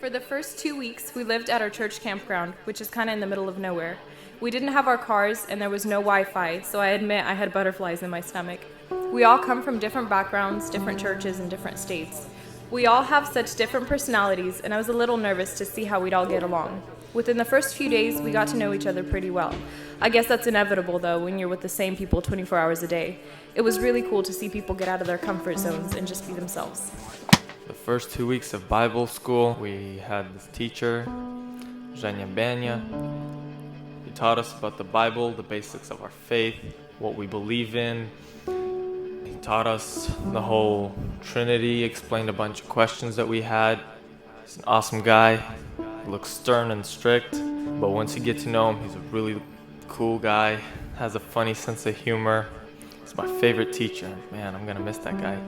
For the first 2 weeks, we lived at our church campground, which is kind of in the middle of nowhere. We didn't have our cars, and there was no Wi-Fi, so I admit I had butterflies in my stomach. We all come from different backgrounds, different churches, and different states. We all have such different personalities, and I was a little nervous to see how we'd all get along. Within the first few days, we got to know each other pretty well. I guess that's inevitable, though, when you're with the same people 24 hours a day. It was really cool to see people get out of their comfort zones and just be themselves. The first 2 weeks of Bible school, we had this teacher, Bethany. He taught us about the Bible, the basics of our faith, what we believe in. He taught us the whole Trinity, explained a bunch of questions that we had. He's an awesome guy. He looks stern and strict, but once you get to know him, he's a really cool guy, has a funny sense of humor. He's my favorite teacher. Man, I'm gonna miss that guy.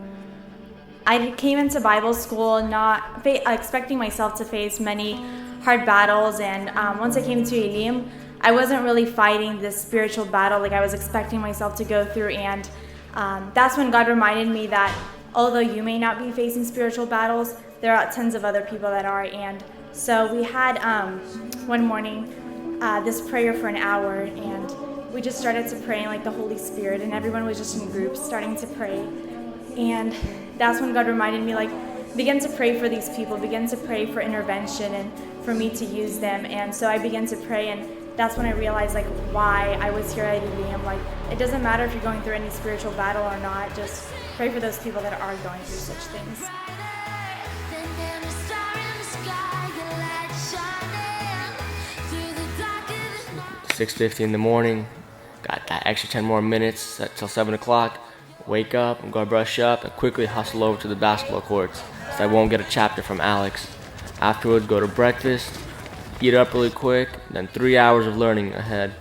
I came into Bible school not expecting myself to face many hard battles, and once I came to Elim, I wasn't really fighting this spiritual battle like I was expecting myself to go through, and that's when God reminded me that although you may not be facing spiritual battles, there are tons of other people that are. And so we had one morning this prayer for an hour, and we just started to pray in like the Holy Spirit, and everyone was just in groups starting to pray. And that's when God reminded me, like, begin to pray for these people, begin to pray for intervention and for me to use them. And so I began to pray, and that's when I realized, like, why I was here at Elim. Like, it doesn't matter if you're going through any spiritual battle or not, just pray for those people that are going through such things. 6:50 in the morning, got that extra 10 more minutes till 7 o'clock. Wake up, I'm gonna brush up, and quickly hustle over to the basketball courts so I won't get a chapter from Alex. Afterward, go to breakfast, eat up really quick, then 3 hours of learning ahead.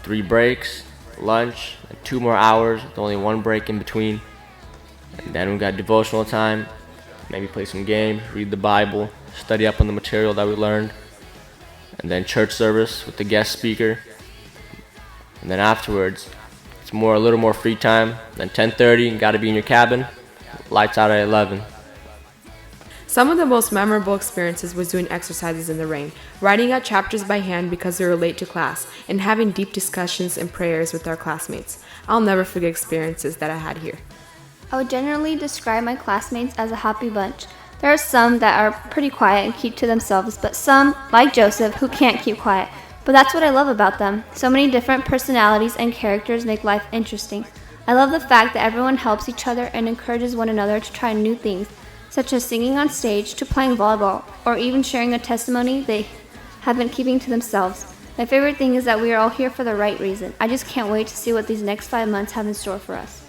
3 breaks, lunch, and 2 more hours with only 1 break in between. And then we got devotional time, maybe play some games, read the Bible, study up on the material that we learned. And then church service with the guest speaker. And then afterwards, it's a little more free time. Then 10:30, you gotta be in your cabin. Lights out at 11. Some of the most memorable experiences was doing exercises in the rain, writing out chapters by hand because we were late to class, and having deep discussions and prayers with our classmates. I'll never forget experiences that I had here. I would generally describe my classmates as a happy bunch. There are some that are pretty quiet and keep to themselves, but some, like Joseph, who can't keep quiet. But that's what I love about them. So many different personalities and characters make life interesting. I love the fact that everyone helps each other and encourages one another to try new things, such as singing on stage to playing volleyball, or even sharing a testimony they have been keeping to themselves. My favorite thing is that we are all here for the right reason. I just can't wait to see what these next 5 months have in store for us.